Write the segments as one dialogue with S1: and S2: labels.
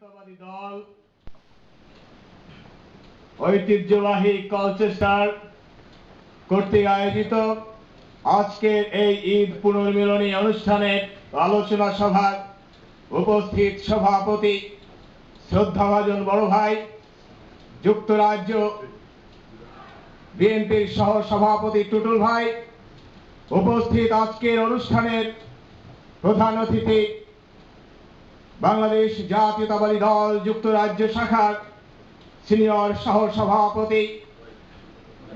S1: জাতীয়তাবাদী দল ঐতিহ্যবাহী কলচেস্টার কর্তৃক আয়োজিত আজকের এই ঈদ পুনর্মিলনী অনুষ্ঠানের আলোচনা সভার উপস্থিত সভাপতি শ্রদ্ধাভাজন বড় ভাই, যুক্তরাজ্য বিএনপির সহ সভাপতি টুটুল ভাই, উপস্থিত আজকের অনুষ্ঠানের প্রধান অতিথি বাংলাদেশ জাতীয়তাবাদী দল যুক্তরাজ্য শাখার সিনিয়র সহ সভাপতি,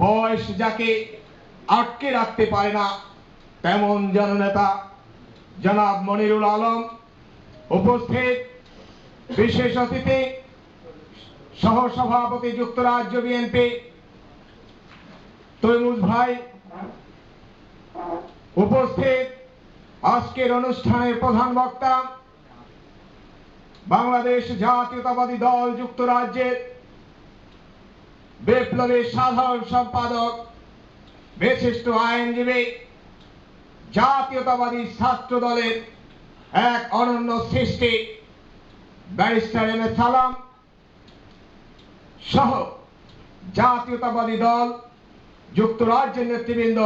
S1: বয়স যাকে আটকে রাখতে পারে না তেমন জননেতা জনাব মনিরুল আলম, উপস্থিত বিশেষ অতিথি সহ সভাপতি যুক্তরাজ্য বিএনপি তৈমুজ ভাই, উপস্থিত আজকের অনুষ্ঠানের প্রধান বক্তা বাংলাদেশ জাতীয়তাবাদী দল যুক্তরাজ্যের বিপ্লবী সাধারণ সম্পাদক, বিশিষ্ট আইনজীবী, জাতীয়তাবাদী ছাত্র দলের এক অনন্য সৃষ্টি ব্যারিস্টার এম এ সালাম সহ জাতীয়তাবাদী দল যুক্তরাজ্যের নেতৃবৃন্দ,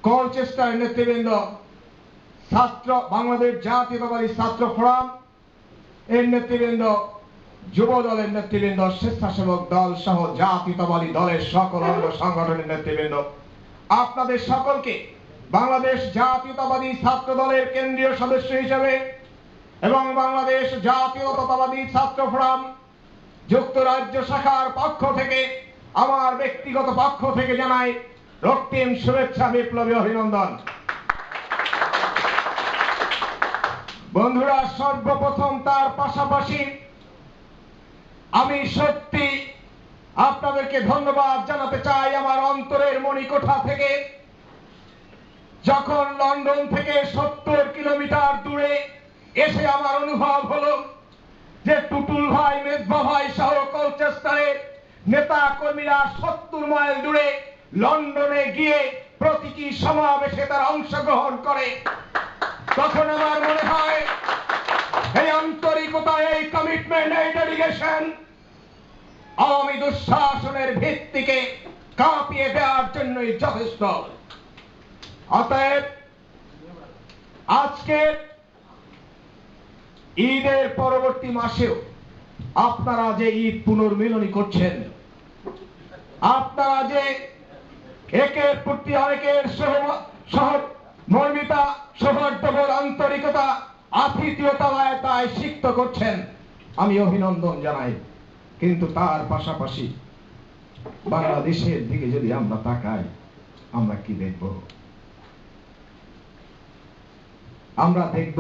S1: কলচেস্টার নেতৃবৃন্দ, ছাত্র বাংলাদেশ জাতীয়তাবাদী ছাত্র ফোরাম এর নেতৃবৃন্দ, যুব দলের নেতৃবৃন্দ, স্বেচ্ছাসেবক দল সহ জাতীয়তাবাদী দলের সকল অঙ্গ সংগঠনের নেতৃবৃন্দ, আপনাদের সকলকে বাংলাদেশ জাতীয়তাবাদী ছাত্র দলের কেন্দ্রীয় সদস্য হিসেবে এবং বাংলাদেশ জাতীয়তাবাদী ছাত্র ফোরাম যুক্তরাজ্য শাখার পক্ষ থেকে আমার ব্যক্তিগত পক্ষ থেকে জানাই রক্তিম শুভেচ্ছা, বিপ্লবী অভিনন্দন। বন্ধুরা, সর্বপ্রথম তার পাশাপাশি আমি সত্যি আপনাদেরকে ধন্যবাদ জানাতে চাই আমার অন্তরের মণিকোঠা থেকে। যখন লন্ডন থেকে 70 কিলোমিটার দূরে এসে আমার অনুভব হলো যে টুটুল ভাই, মেজবা ভাই সহ কলচেস্টারের নেতা কর্মীরা 70 মাইল দূরে লন্ডনে গিয়ে প্রতীকী সমাবেশে তারা অংশগ্রহণ করে, তখন আমার মনে হয় এই আন্তরিকতা, এই কমিটমেন্ট, এই ডেডিকেশন আওয়ামী দুঃশাসনের ভিত্তিকে কাঁপিয়ে দেওয়ার জন্যই যথেষ্ট। অতএব আজকে ঈদের পরবর্তী মাসেও আপনারা যে ঈদ পুনর্মিলনী করছেন, আপনারা যে একের প্রতি অনেকের সহমর্মিতা, সৌহার্দ্যবোধ, আন্তরিকতা, আতিথেয়তায় সিক্ত করছেন, আমি অভিনন্দন জানাই। কিন্তু তার পাশাপাশি বাংলাদেশের দিকে যদি আমরা তাকাই, আমরা কি দেখব? আমরা দেখব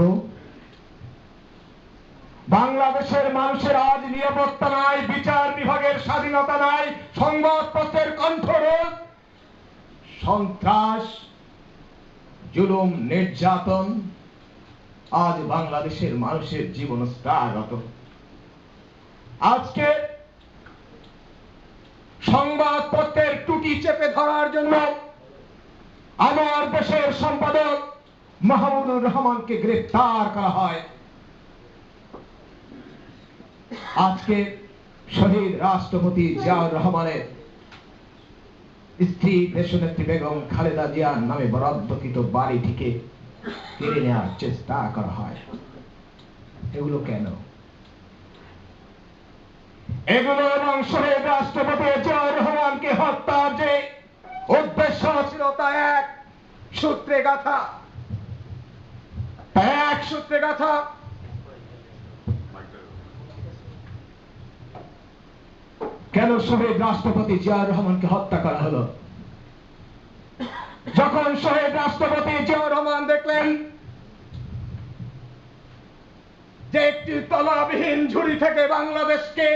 S1: বাংলাদেশের মানুষের আজ নিরাপত্তা নাই, বিচার বিভাগের স্বাধীনতা নাই, সংবাদপত্রের কণ্ঠরোধ, সন্ত্রাস, জুলুম, নির্যাতন আজ বাংলাদেশের মানুষের জীবন স্তরাগত। আজকে সংবাদপত্রের ত্রুটি চেপে ধরার জন্য আমার দেশের সম্পাদক মাহমুদুর রহমানকে গ্রেফতার করা হয়। আজকে শহীদ রাষ্ট্রপতি জিয়াউর রহমানের স্ত্রী দেশনেত্রী বেগম খালেদা জিয়ার নামে বরাদ্দকৃত বাড়িটিকে কেড়ে নেওয়ার চেষ্টা করা হয়। এগুলো কেন? এগুলো এবং শহীদ রাষ্ট্রপতি জিয়াউর রহমানকে হত্যার যে উদ্দেশ্য ছিল তা এক সূত্রে গাঁথা। কেন শহীদ রাষ্ট্রপতি জিয়াউর রহমানকে হত্যা করা হলো? যখন শহীদ রাষ্ট্রপতি জিয়াউর রহমান দেখলেন যে একটি তলাবিহীন ঝুড়ি থেকে বাংলাদেশকে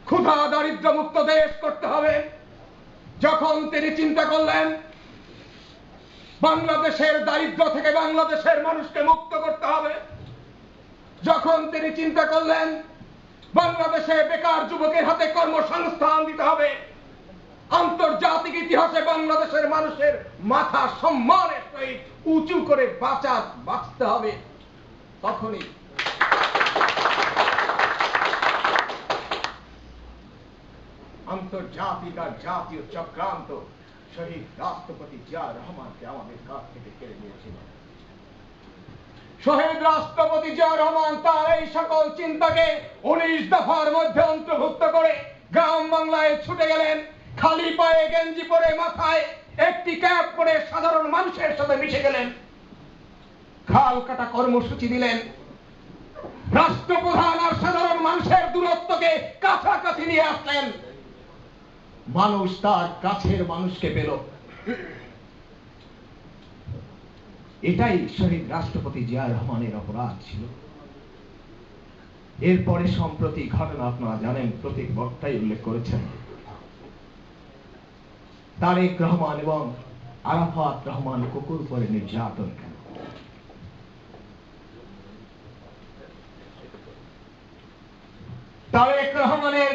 S1: ক্ষুধা দারিদ্র মুক্ত দেশ করতে হবে, যখন তিনি চিন্তা করলেন বাংলাদেশের দারিদ্র থেকে বাংলাদেশের মানুষকে মুক্ত করতে হবে, যখন তিনি চিন্তা করলেন বাংলাদেশে বেকার যুবকের হাতে কর্মসংস্থান দিতে হবে, আন্তর্জাতিক ইতিহাসে বাংলাদেশের মানুষের মাথা সম্মানের সহিত উঁচু করে বাঁচতে হবে, তখনই আন্তর্জাতিক আর জাতীয় চক্রান্ত শহীদ রাষ্ট্রপতি জিয়া রহমানকে আমাদের কাছ থেকে কেড়ে নিয়েছিল। শহীদ রাষ্ট্রপতি জিয়া রহমান তার এই সকল চিন্তাকে 19 দফার মধ্যে অন্তর্ভুক্ত করে গ্রাম বাংলায় ছুটে গেলেন। খালি পায়ে গেঞ্জি পরে মাথায় একটি ক্যাপ পরে সাধারণ মানুষের সাথে মিশে গেলেন। খাল কাটা কর্মসূচি দিলেন। রাষ্ট্রপ্রধান আর সাধারণ মানুষের দূরত্বকে কাছাকাছি নিয়ে আসলেন। মানুষ তার কাছের মানুষকে পেল। এটাই শহীদ রাষ্ট্রপতি জিয়া রহমানের অপরাধ ছিল। এরপরে সম্প্রতি ঘটনা আপনারা জানেন, প্রত্যেক বক্তাই উল্লেখ করেছেন, তারেক রহমান এবং আরাফাত রহমান কুকুর পরে নির্যাতন কেন? তারেক রহমানের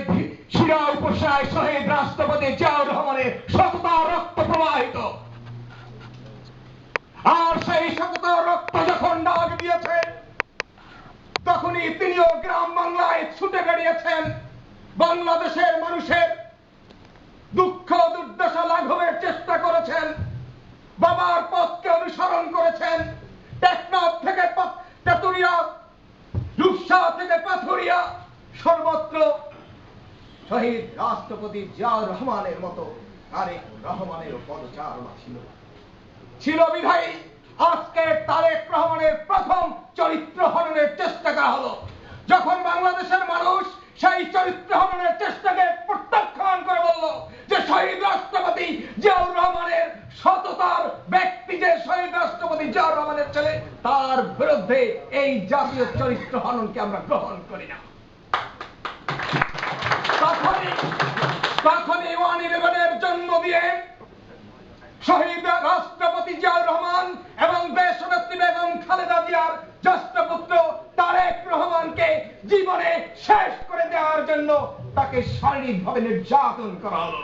S1: শিরা উপসায় শহীদ রাষ্ট্রপতি জিয়াউর রহমানের সততা রক্ত প্রবাহিত। আর সেই সততা রক্ত যখন ডাক দিয়েছে, তখনই তিনিও গ্রাম বাংলায় ছুটে বেরিয়েছেন। বাংলাদেশের মানুষের দুঃখ দুর্দশা লাঘবের চেষ্টা করেছেন। বাবার পথকে অনুসরণ করেছেন। টেকনাফ থেকে তেতুরিয়া, রূপসা থেকে পাথুরিয়া, সর্বত্র শহীদ রাষ্ট্রপতি জিয়াউর রহমানের মতো তারেক রহমানেরও পদচারণা ছিল বিধায়ী আজকে তারেক রহমানের প্রথম চরিত্র হননের চেষ্টা করা হলো। যখন বাংলাদেশের মানুষ সেই চরিত্র হননের চেষ্টাকে প্রত্যাখ্যান করে বলল যে শহীদ রাষ্ট্রপতি জিয়াউর রহমানের সততার ব্যক্তি, যে শহীদ রাষ্ট্রপতি জিয়াউর রহমানের ছেলে, তার বিরুদ্ধে এই জাতীয় চরিত্র হননকে আমরা গ্রহণ করি না। তখনই 1/11-এর জন্ম দিয়ে শহীদ রাষ্ট্রপতি জিয়াউর রহমান এবং দেশনেত্রী বেগম খালেদা জিয়ার জ্যেষ্ঠ পুত্র তারেক রহমানকে জীবনে শেষ করে দেওয়ার জন্য তাকে শারীরিকভাবে নির্যাতন করা হলো।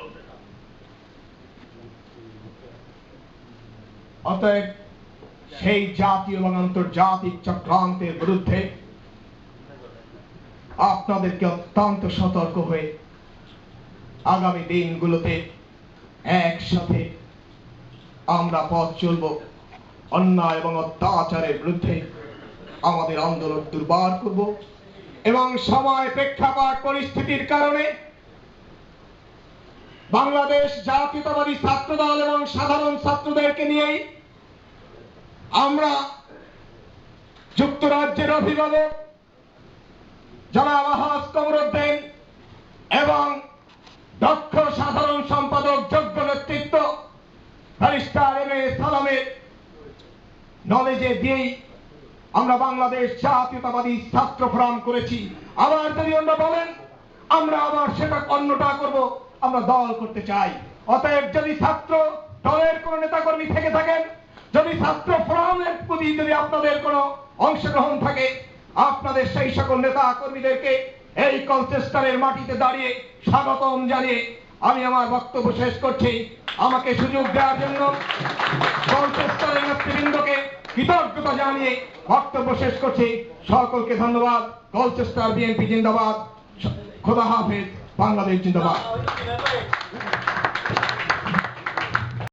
S1: অতএব সেই জাতীয় এবং আন্তর্জাতিক চক্রান্তের বিরুদ্ধে আপনাদেরকে অত্যন্ত সতর্ক হয়ে আগামী দিনগুলোতে একসাথে আমরা পথ চলব। অন্যায় এবং অত্যাচারের বিরুদ্ধে আমাদের আন্দোলন দুর্বার করব এবং সময় প্রেক্ষাপট পরিস্থিতির কারণে বাংলাদেশ জাতীয়তাবাদী ছাত্রদল এবং সাধারণ ছাত্রদেরকে নিয়েই আমরা যুক্তরাজ্যের অভিভাবক জনাব আহাজ কমরুদ্দিন এবং দক্ষ সাধারণ সম্পাদক যোগ্য নেতৃত্ব ব্যারিস্টার এম এ সালামের নলেজে দিয়েই আমরা বাংলাদেশ জাতীয়তাবাদী ছাত্র ফোরাম করেছি। আবার যদি অন্য বলেন আমরা আবার সেটা অন্যটা করব, আমরা দল করতে চাই। অতএব যদি ছাত্র দলের কোন নেতাকর্মী থেকে থাকেন, যদি ছাত্র ফোরামের প্রতি যদি আপনাদের কোনো অংশগ্রহণ থাকে, আপনাদের সেই সকল নেতা কর্মীদেরকে এই কলচেস্টারের মাটিতে দাঁড়িয়ে স্বাগতম জানিয়ে আমি আমার বক্তব্য শেষ করছি। আমাকে সুযোগ দেওয়ার জন্য কলচেস্টারের নেতৃবৃন্দকে কৃতজ্ঞতা জানিয়ে বক্তব্য শেষ করছি। সকলকে ধন্যবাদ। কলচেস্টার বিএনপি জিন্দাবাদ। খোদা হাফেজ। বাংলাদেশ জিন্দাবাদ।